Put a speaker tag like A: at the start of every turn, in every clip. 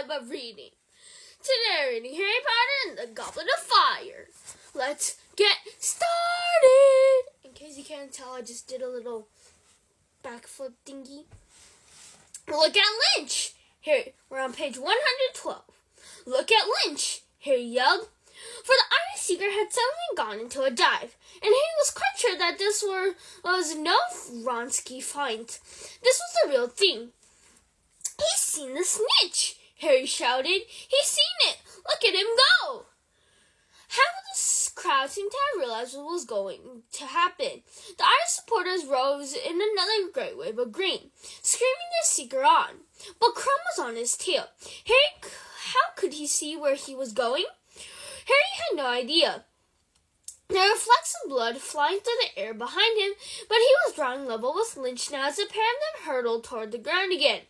A: time of reading. Today we're reading Harry Potter and the Goblet of Fire. Let's get started! In case you can't tell, I just did a little backflip thingy. Look at Lynch! Here, we're on page 112. Look at Lynch! Harry yelled. For the Iron Seeker had suddenly gone into a dive, and Harry was quite sure that this was no Wronski fight. This was the real thing. He's seen the snitch! Harry shouted. He's seen it! Look at him go! Half of the crowd seemed to have realized what was going to happen. The Irish supporters rose in another great wave of green, screaming their seeker on. But Crumb was on his tail. Harry, how could he see where he was going? Harry had no idea. There were flecks of blood flying through the air behind him, but he was drawing level with Lynch now as the pair of them hurtled toward the ground again.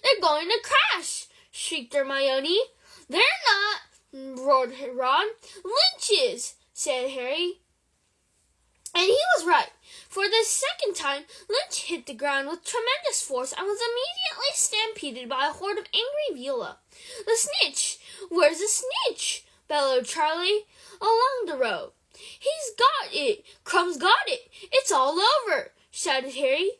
A: They're going to crash! Shrieked Hermione. They're not, roared Ron. Lynches, said Harry. And he was right. For the second time, Lynch hit the ground with tremendous force and was immediately stampeded by a horde of angry Viola. The snitch! Where's the snitch? Bellowed Charlie along the road. He's got it! Crumb's got it! It's all over! Shouted Harry.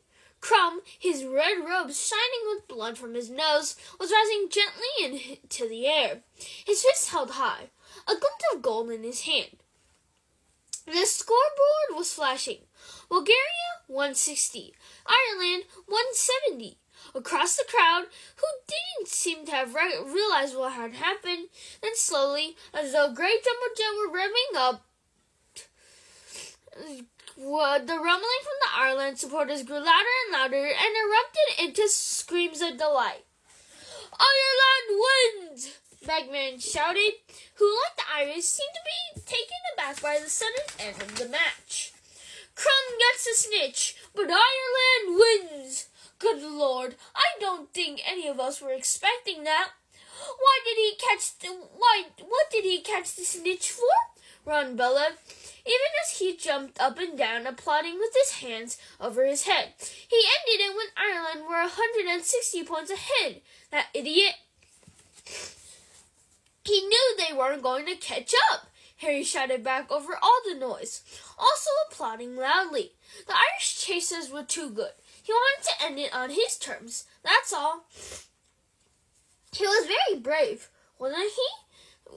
A: Crumb, his red robes shining with blood from his nose, was rising gently into the air, his fists held high, a glint of gold in his hand. The scoreboard was flashing. Bulgaria, 160. Ireland, 170. Across the crowd, who didn't seem to have realized what had happened, then slowly, as though great jumbo were revving up, the rumbling from the Ireland supporters grew louder and louder and erupted into screams of delight. Ireland wins! Bagman shouted, who, like the Irish, seemed to be taken aback by the sudden end of the match. Crumb gets the snitch, but Ireland wins! Good Lord, I don't think any of us were expecting that. What did he catch the snitch for? Ron bellowed, even as he jumped up and down, applauding with his hands over his head. He ended it when Ireland were 160 points ahead. That idiot! He knew they weren't going to catch up. Harry shouted back over all the noise, also applauding loudly. The Irish chasers were too good. He wanted to end it on his terms, that's all. He was very brave, wasn't he?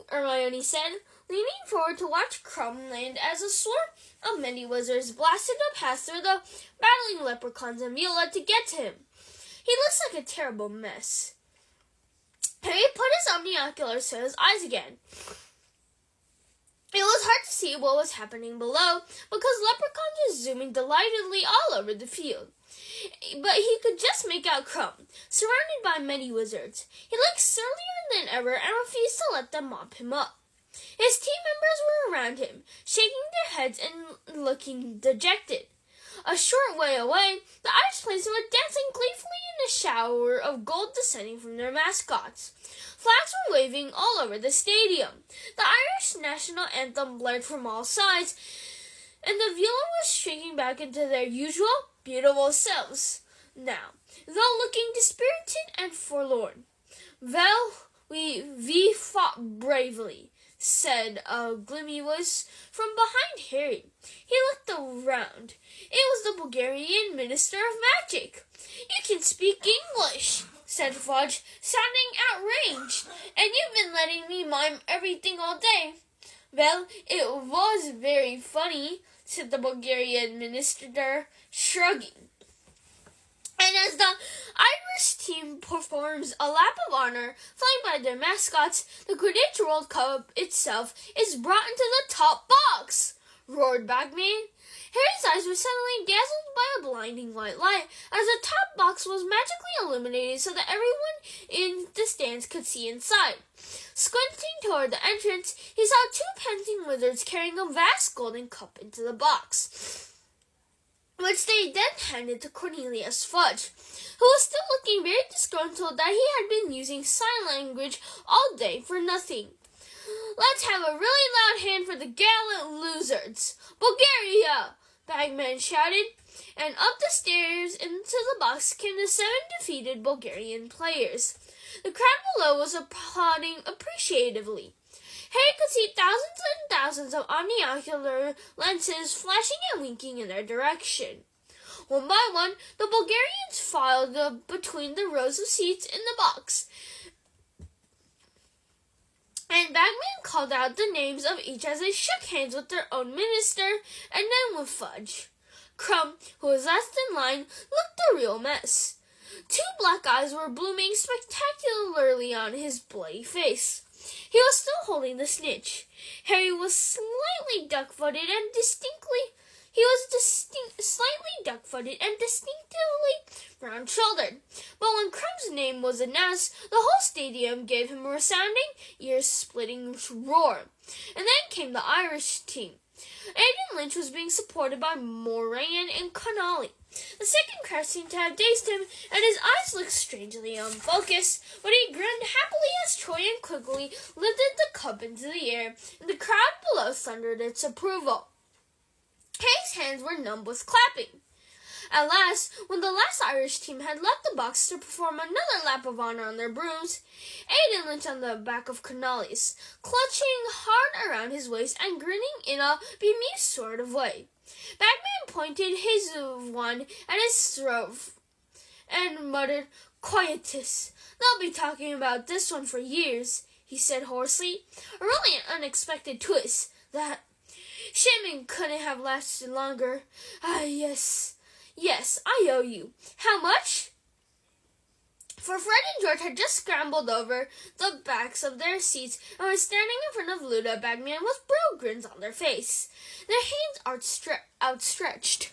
A: Hermione said, leaning forward to watch Crumb land as a swarm of many wizards blasted up past through the battling leprechauns and Viola to get to him. He looks like a terrible mess. Harry put his omnioculars to his eyes again. It was hard to see what was happening below because leprechauns were zooming delightedly all over the field. But he could just make out Crumb, surrounded by many wizards. He looked surlier than ever and refused to let them mop him up. His team members were around him, shaking their heads and looking dejected. A short way away, the Irish players were dancing gleefully in a shower of gold descending from their mascots. Flags were waving all over the stadium. The Irish national anthem blared from all sides, and the Viola was shrinking back into their usual beautiful selves now, though looking dispirited and forlorn. Well, we fought bravely, said a gloomy voice from behind Harry. He looked around. It was the Bulgarian Minister of Magic. You can speak English, said Fudge, sounding outraged, and you've been letting me mime everything all day. Well, it was very funny, said the Bulgarian Minister, shrugging. And as the Irish team performs a lap of honor, flying by their mascots, the Quidditch World Cup itself is brought into the top box, roared Bagman. Harry's eyes were suddenly dazzled by a blinding white light as the top box was magically illuminated so that everyone in the stands could see inside. Squinting toward the entrance, he saw two panting wizards carrying a vast golden cup into the box, which they then handed to Cornelius Fudge, who was still looking very disgruntled that he had been using sign language all day for nothing. Let's have a really loud hand for the gallant losers. Bulgaria! Bagman shouted, and up the stairs into the box came the 7 defeated Bulgarian players. The crowd below was applauding appreciatively. Harry could see thousands and thousands of omniocular lenses flashing and winking in their direction. One by one, the Bulgarians filed between the rows of seats in the box, and Bagman called out the names of each as they shook hands with their own minister and then with Fudge. Crumb, who was last in line, looked a real mess. 2 black eyes were blooming spectacularly on his bloody face. He was still holding the snitch. Harry was slightly duck-footed and distinctly round-shouldered. But when Crumb's name was announced, the whole stadium gave him a resounding, ear-splitting roar. And then came the Irish team. Aidan Lynch was being supported by Moran and Connolly. The second crowd seemed to have dazed him, and his eyes looked strangely unfocused, but he grinned happily as Troy and Quigley lifted the cup into the air, and the crowd below thundered its approval. Harry's hands were numb with clapping. At last, when the last Irish team had left the box to perform another lap of honor on their brooms, Aidan Lynch on the back of Connolly's, clutching hard around his waist and grinning in a bemused sort of way. Bagman pointed his one at his throat and muttered, "Quietus. They'll be talking about this one for years," he said hoarsely. A really unexpected twist, that. Shipman couldn't have lasted longer. Yes, I owe you. How much?" For Fred and George had just scrambled over the backs of their seats and were standing in front of Luda Bagman with broad grins on their face, their hands outstretched.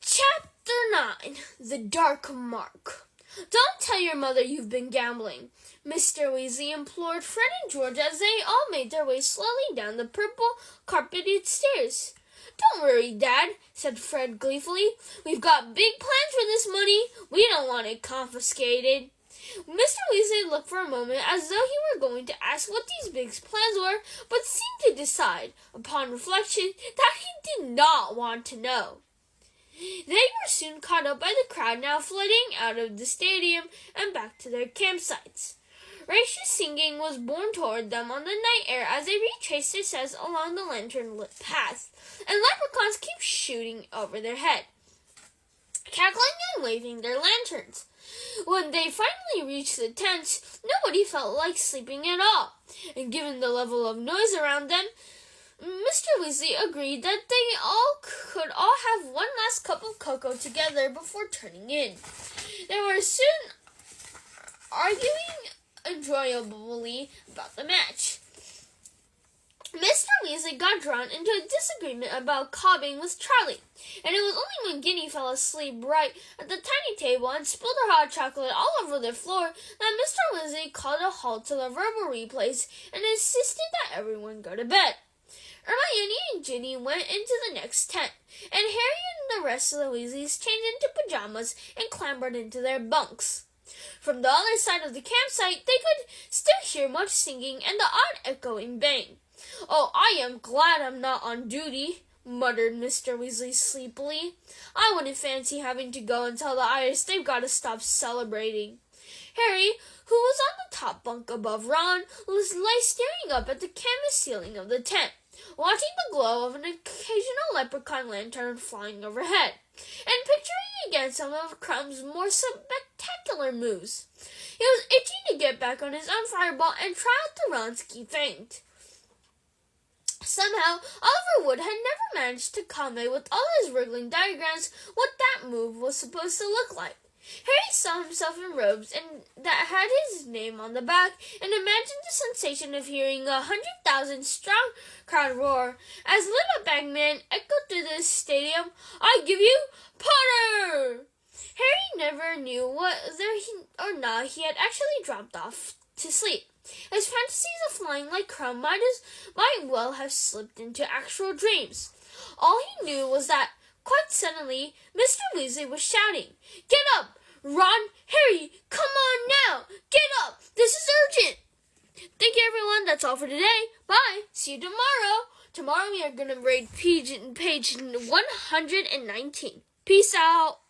A: Chapter 9. The Dark Mark. "Don't tell your mother you've been gambling," Mr. Weasley implored Fred and George as they all made their way slowly down the purple carpeted stairs. "Don't worry, Dad," said Fred gleefully. "We've got big plans for this money. We don't want it confiscated." Mr. Weasley looked for a moment as though he were going to ask what these big plans were, but seemed to decide, upon reflection, that he did not want to know. They were soon caught up by the crowd now flooding out of the stadium and back to their campsites. Raucous singing was borne toward them on the night air as they retraced their steps along the lantern-lit path, and leprechauns kept shooting over their head, cackling and waving their lanterns. When they finally reached the tents, nobody felt like sleeping at all, and given the level of noise around them, Mr. Weasley agreed that they could all have one last cup of cocoa together before turning in. They were soon arguing enjoyably about the match. Mr. Weasley got drawn into a disagreement about cobbing with Charlie, and it was only when Ginny fell asleep right at the tiny table and spilled her hot chocolate all over the floor that Mr. Weasley called a halt to the verbal replays and insisted that everyone go to bed. Hermione and Ginny went into the next tent, and Harry and the rest of the Weasleys changed into pajamas and clambered into their bunks. From the other side of the campsite, they could still hear much singing and the odd echoing bang. "Oh, I am glad I'm not on duty," muttered Mr. Weasley sleepily. "I wouldn't fancy having to go and tell the Irish they've got to stop celebrating." Harry, who was on the top bunk above Ron, lay staring up at the canvas ceiling of the tent, watching the glow of an occasional leprechaun lantern flying overhead, and picturing again some of Crumb's more spectacular moves. He was itching to get back on his own fireball and try out the Wronski feint. Somehow, Oliver Wood had never managed to convey with all his wriggling diagrams what that move was supposed to look like. Harry saw himself in robes that had his name on the back, and imagined the sensation of hearing 100,000 strong crowd roar as Little Bagman echoed through the stadium, "I give you Potter!" Harry never knew whether or not he had actually dropped off to sleep. His fantasies of flying like Crumb might well have slipped into actual dreams. All he knew was that, quite suddenly, Mr. Weasley was shouting, "Get up! Ron, Harry, come on now! Get up! This is urgent!" Thank you, everyone. That's all for today. Bye. See you tomorrow. Tomorrow we are going to read page 119. Peace out.